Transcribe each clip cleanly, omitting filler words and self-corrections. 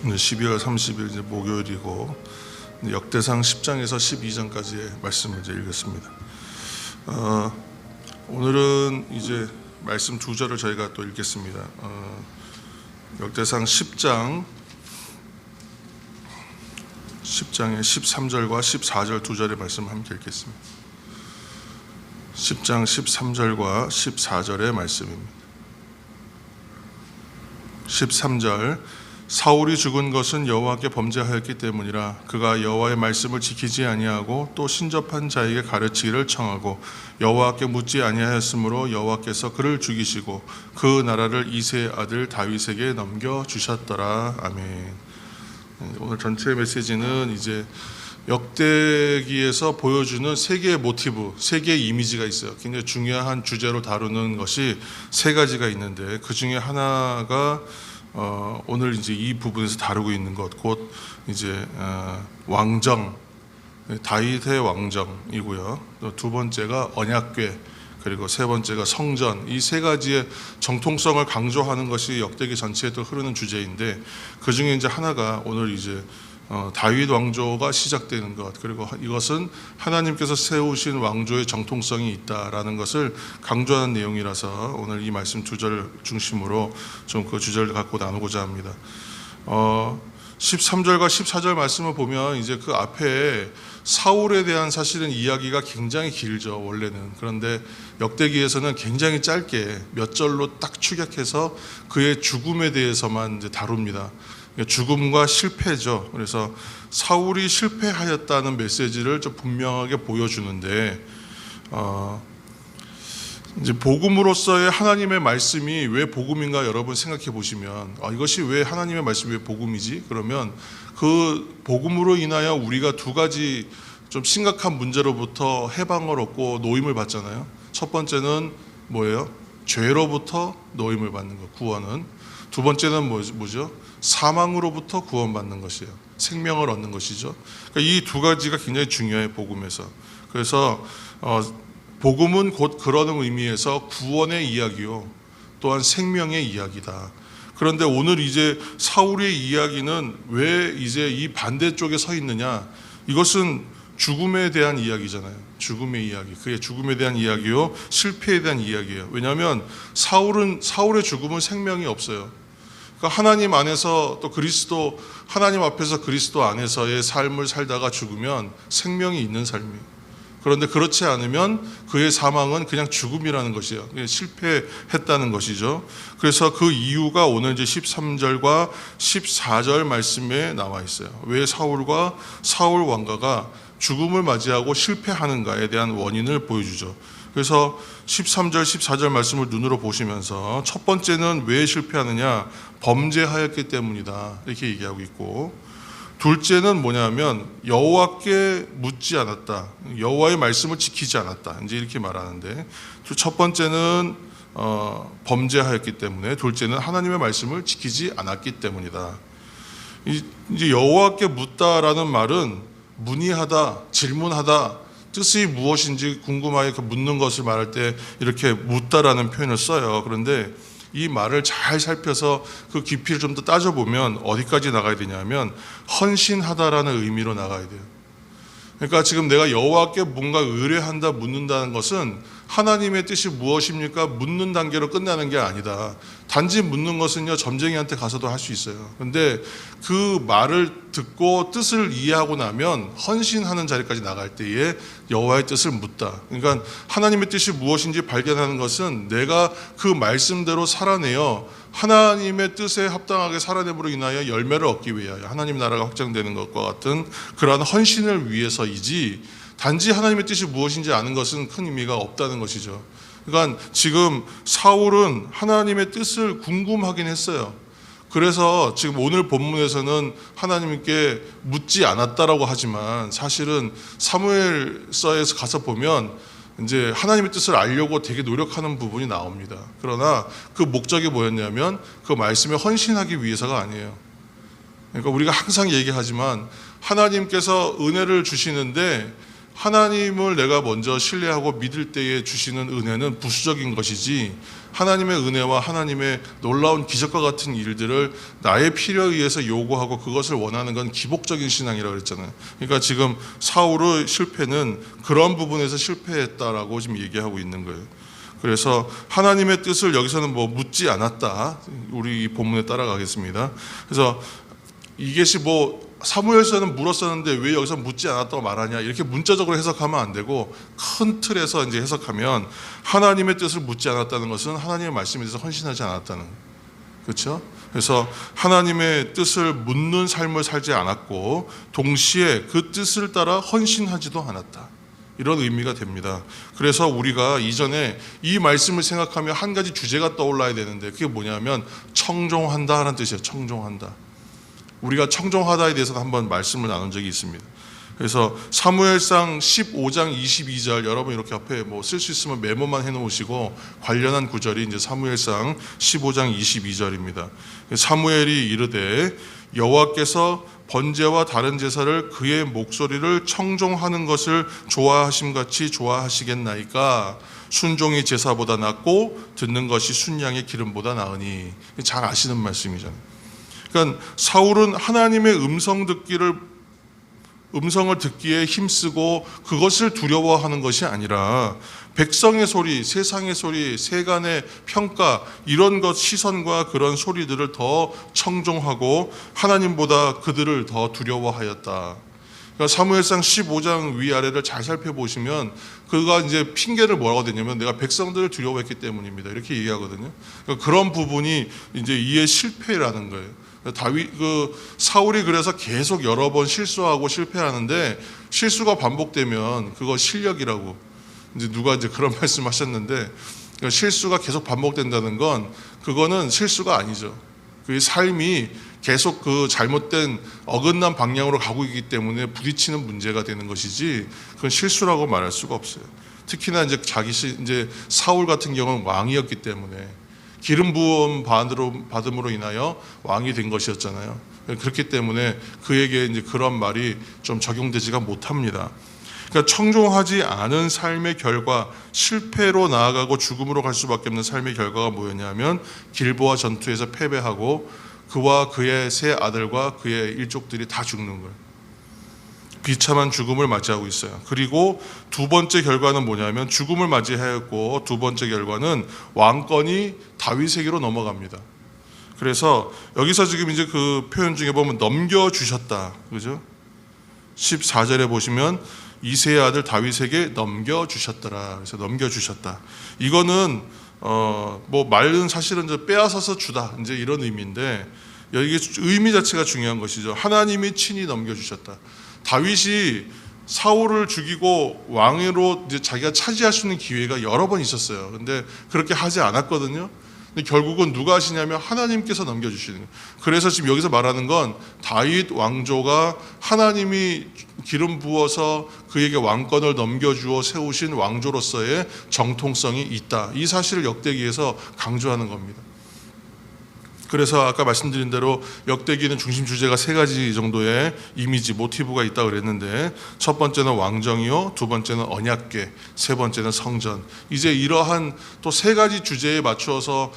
오늘 12월 30일 이제 목요일이고 역대상 10장에서 12장까지의 말씀을 이제 읽었습니다. 오늘은 이제 말씀 두 절을 저희가 또 읽겠습니다. 역대상 10장의 13절과 14절 두 절의 말씀 함께 읽겠습니다. 10장 13절과 14절의 말씀입니다. 13절 사울이 죽은 것은 여호와께 범죄하였기 때문이라. 그가 여호와의 말씀을 지키지 아니하고 또 신접한 자에게 가르치기를 청하고 여호와께 묻지 아니하였으므로 여호와께서 그를 죽이시고 그 나라를 이새의 아들 다윗에게 넘겨주셨더라. 아멘. 오늘 전체 메시지는 이제 역대기에서 보여주는 세 개의 모티브, 세 개의 이미지가 있어요. 굉장히 중요한 주제로 다루는 것이 세 가지가 있는데 그 중에 하나가 오늘 이제 이 부분에서 다루고 있는 것, 곧 이제 왕정, 다윗의 왕정이고요. 또 두 번째가 언약궤, 그리고 세 번째가 성전. 이 세 가지의 정통성을 강조하는 것이 역대기 전체에 또 흐르는 주제인데 그 중에 이제 하나가 오늘 이제 다윗 왕조가 시작되는 것, 그리고 이것은 하나님께서 세우신 왕조의 정통성이 있다라는 것을 강조하는 내용이라서 오늘 이 말씀 두 절 중심으로 좀 그 주제를 갖고 나누고자 합니다. 13절과 14절 말씀을 보면 이제 그 앞에 사울에 대한 사실은 이야기가 굉장히 길죠, 원래는. 그런데 역대기에서는 굉장히 짧게 몇 절로 딱 축약해서 그의 죽음에 대해서만 이제 다룹니다. 죽음과 실패죠. 그래서 사울이 실패하였다는 메시지를 좀 분명하게 보여주는데 이제 복음으로서의 하나님의 말씀이 왜 복음인가 여러분 생각해 보시면 이것이 왜 하나님의 말씀이 왜 복음이지? 그러면 그 복음으로 인하여 우리가 두 가지 좀 심각한 문제로부터 해방을 얻고 노임을 받잖아요. 첫 번째는 뭐예요? 죄로부터 노임을 받는 것, 구원은. 두 번째는 뭐죠? 사망으로부터 구원받는 것이에요. 생명을 얻는 것이죠. 그러니까 이 두 가지가 굉장히 중요해요, 복음에서. 그래서 복음은 곧 그런 의미에서 구원의 이야기요, 또한 생명의 이야기다. 그런데 오늘 이제 사울의 이야기는 왜 이제 이 반대쪽에 서 있느냐? 이것은 죽음에 대한 이야기잖아요. 죽음의 이야기. 그의 죽음에 대한 이야기요, 실패에 대한 이야기예요. 왜냐하면 사울의 죽음은 생명이 없어요. 그러니까 하나님 안에서 또 그리스도, 하나님 앞에서 그리스도 안에서의 삶을 살다가 죽으면 생명이 있는 삶이에요. 그런데 그렇지 않으면 그의 사망은 그냥 죽음이라는 것이에요. 실패했다는 것이죠. 그래서 그 이유가 오늘 이제 13절과 14절 말씀에 나와 있어요. 왜 사울 왕가가 죽음을 맞이하고 실패하는가에 대한 원인을 보여주죠. 그래서 13절, 14절 말씀을 눈으로 보시면서 첫 번째는 왜 실패하느냐? 범죄하였기 때문이다, 이렇게 얘기하고 있고, 둘째는 뭐냐면 여호와께 묻지 않았다, 여호와의 말씀을 지키지 않았다, 이제 이렇게 말하는데 첫 번째는 범죄하였기 때문에, 둘째는 하나님의 말씀을 지키지 않았기 때문이다. 이제 여호와께 묻다라는 말은 문의하다, 질문하다, 뜻이 무엇인지 궁금하게 묻는 것을 말할 때 이렇게 묻다라는 표현을 써요. 그런데 이 말을 잘 살펴서 그 깊이를 좀 더 따져보면 어디까지 나가야 되냐면 헌신하다라는 의미로 나가야 돼요. 그러니까 지금 내가 여호와께 뭔가 의뢰한다, 묻는다는 것은 하나님의 뜻이 무엇입니까? 묻는 단계로 끝나는 게 아니다. 단지 묻는 것은요, 점쟁이한테 가서도 할 수 있어요. 그런데 그 말을 듣고 뜻을 이해하고 나면 헌신하는 자리까지 나갈 때에 여호와의 뜻을 묻다. 그러니까 하나님의 뜻이 무엇인지 발견하는 것은 내가 그 말씀대로 살아내어 하나님의 뜻에 합당하게 살아냄으로 인하여 열매를 얻기 위하여 하나님 나라가 확장되는 것과 같은 그러한 헌신을 위해서이지, 단지 하나님의 뜻이 무엇인지 아는 것은 큰 의미가 없다는 것이죠. 그러니까 지금 사울은 하나님의 뜻을 궁금하긴 했어요. 그래서 지금 오늘 본문에서는 하나님께 묻지 않았다라고 하지만 사실은 사무엘서에서 가서 보면 이제 하나님의 뜻을 알려고 되게 노력하는 부분이 나옵니다. 그러나 그 목적이 뭐였냐면 그 말씀에 헌신하기 위해서가 아니에요. 그러니까 우리가 항상 얘기하지만 하나님께서 은혜를 주시는데 하나님을 내가 먼저 신뢰하고 믿을 때에 주시는 은혜는 부수적인 것이지, 하나님의 은혜와 하나님의 놀라운 기적과 같은 일들을 나의 필요에 의해서 요구하고 그것을 원하는 건 기복적인 신앙이라고 그랬잖아요. 그러니까 지금 사울의 실패는 그런 부분에서 실패했다라고 지금 얘기하고 있는 거예요. 그래서 하나님의 뜻을 여기서는 뭐 묻지 않았다. 우리 이 본문에 따라가겠습니다. 그래서 이것이 뭐 사무엘서는 물었었는데 왜 여기서 묻지 않았다고 말하냐, 이렇게 문자적으로 해석하면 안 되고, 큰 틀에서 이제 해석하면 하나님의 뜻을 묻지 않았다는 것은 하나님의 말씀에 대해서 헌신하지 않았다는 거예요. 그렇죠? 그래서 하나님의 뜻을 묻는 삶을 살지 않았고, 동시에 그 뜻을 따라 헌신하지도 않았다, 이런 의미가 됩니다. 그래서 우리가 이전에 이 말씀을 생각하면 한 가지 주제가 떠올라야 되는데, 그게 뭐냐면 청종한다 하는 뜻이에요. 청종한다. 우리가 청종하다에 대해서도 한번 말씀을 나눈 적이 있습니다. 그래서 사무엘상 15장 22절, 여러분 이렇게 앞에 뭐 쓸 수 있으면 메모만 해놓으시고, 관련한 구절이 이제 사무엘상 15장 22절입니다. 사무엘이 이르되 여호와께서 번제와 다른 제사를 그의 목소리를 청종하는 것을 좋아하심같이 좋아하시겠나이까? 순종이 제사보다 낫고 듣는 것이 순양의 기름보다 나으니. 잘 아시는 말씀이잖아요. 그러니까 사울은 하나님의 음성을 듣기에 힘쓰고 그것을 두려워하는 것이 아니라, 백성의 소리, 세상의 소리, 세간의 평가, 이런 것, 시선과 그런 소리들을 더 청종하고 하나님보다 그들을 더 두려워하였다. 그러니까 사무엘상 15장 위아래를 잘 살펴보시면 그가 이제 핑계를 뭐라고 대냐면 내가 백성들을 두려워했기 때문입니다, 이렇게 얘기하거든요. 그러니까 그런 부분이 이제 이의 실패라는 거예요. 사울이 그래서 계속 여러 번 실수하고 실패하는데, 실수가 반복되면 그거 실력이라고 이제 누가 이제 그런 말씀하셨는데, 그러니까 실수가 계속 반복된다는 건 그거는 실수가 아니죠. 그 삶이 계속 그 잘못된 어긋난 방향으로 가고 있기 때문에 부딪히는 문제가 되는 것이지, 그건 실수라고 말할 수가 없어요. 특히나 이제 이제 사울 같은 경우는 왕이었기 때문에 기름 부음 받음으로 인하여 왕이 된 것이었잖아요. 그렇기 때문에 그에게 이제 그런 말이 좀 적용되지가 못합니다. 그러니까 청종하지 않은 삶의 결과, 실패로 나아가고 죽음으로 갈 수밖에 없는 삶의 결과가 뭐였냐면 길보아 전투에서 패배하고 그와 그의 세 아들과 그의 일족들이 다 죽는 거예요. 비참한 죽음을 맞이하고 있어요. 그리고 두 번째 결과는 뭐냐면 죽음을 맞이하였고, 두 번째 결과는 왕권이 다윗에게로 넘어갑니다. 그래서 여기서 지금 이제 그 표현 중에 보면 넘겨주셨다, 그죠? 14절에 보시면 이새의 아들 다윗에게 넘겨주셨더라. 그래서 넘겨주셨다. 이거는 뭐 말은 사실은 이제 빼앗아서 주다, 이제 이런 의미인데, 여기 의미 자체가 중요한 것이죠. 하나님이 친히 넘겨주셨다. 다윗이 사울을 죽이고 왕으로 이제 자기가 차지할 수 있는 기회가 여러 번 있었어요. 근데 그렇게 하지 않았거든요. 근데 결국은 누가 하시냐면 하나님께서 넘겨주시는 거예요. 그래서 지금 여기서 말하는 건 다윗 왕조가 하나님이 기름 부어서 그에게 왕권을 넘겨주어 세우신 왕조로서의 정통성이 있다, 이 사실을 역대기에서 강조하는 겁니다. 그래서 아까 말씀드린 대로 역대기는 중심 주제가 세 가지 정도의 이미지, 모티브가 있다고 그랬는데, 첫 번째는 왕정이요, 두 번째는 언약궤, 세 번째는 성전. 이제 이러한 또 세 가지 주제에 맞추어서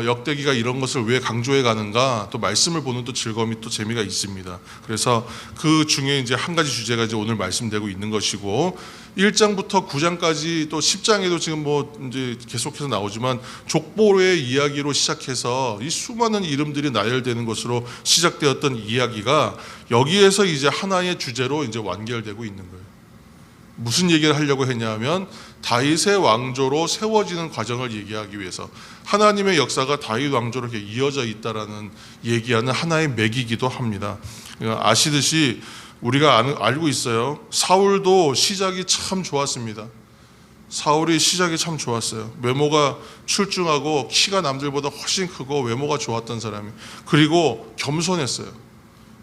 역대기가 이런 것을 왜 강조해 가는가, 또 말씀을 보는 또 즐거움이 또 재미가 있습니다. 그래서 그 중에 이제 한 가지 주제가 이제 오늘 말씀되고 있는 것이고, 1장부터 9장까지 또 10장에도 지금 뭐 이제 계속해서 나오지만 족보의 이야기로 시작해서 이 수많은 이름들이 나열되는 것으로 시작되었던 이야기가 여기에서 이제 하나의 주제로 이제 완결되고 있는 거예요. 무슨 얘기를 하려고 했냐면 다윗의 왕조로 세워지는 과정을 얘기하기 위해서, 하나님의 역사가 다윗 왕조로 이렇게 이어져 있다라는 얘기하는 하나의 맥이기도 합니다. 아시듯이 우리가 알고 있어요. 사울도 시작이 참 좋았습니다. 사울이 시작이 참 좋았어요. 외모가 출중하고 키가 남들보다 훨씬 크고 외모가 좋았던 사람이, 그리고 겸손했어요.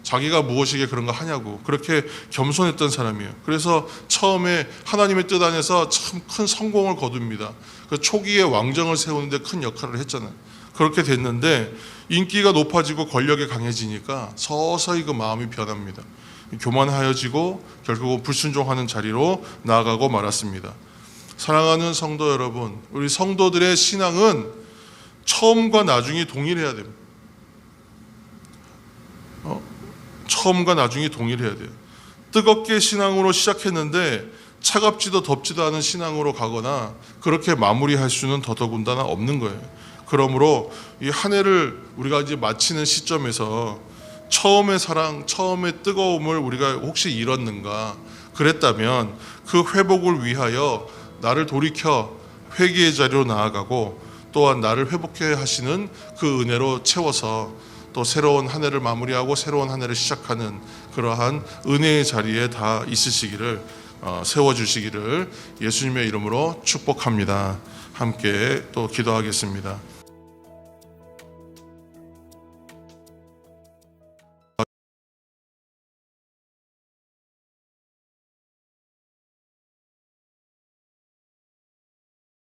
자기가 무엇이게 그런 거 하냐고, 그렇게 겸손했던 사람이에요. 그래서 처음에 하나님의 뜻 안에서 참 큰 성공을 거둡니다. 그 초기에 왕정을 세우는데 큰 역할을 했잖아요. 그렇게 됐는데 인기가 높아지고 권력이 강해지니까 서서히 그 마음이 변합니다. 교만하여지고 결국은 불순종하는 자리로 나아가고 말았습니다. 사랑하는 성도 여러분, 우리 성도들의 신앙은 처음과 나중이 동일해야 됩니다. 처음과 나중이 동일해야 돼요. 뜨겁게 신앙으로 시작했는데 차갑지도 덥지도 않은 신앙으로 가거나 그렇게 마무리할 수는 더더군다나 없는 거예요. 그러므로 이 한 해를 우리가 이제 마치는 시점에서 처음의 사랑, 처음의 뜨거움을 우리가 혹시 잃었는가? 그랬다면 그 회복을 위하여 나를 돌이켜 회개의 자리로 나아가고 또한 나를 회복해 하시는 그 은혜로 채워서 또 새로운 한 해를 마무리하고 새로운 한 해를 시작하는 그러한 은혜의 자리에 다 있으시기를 세워주시기를 예수님의 이름으로 축복합니다. 함께 또 기도하겠습니다.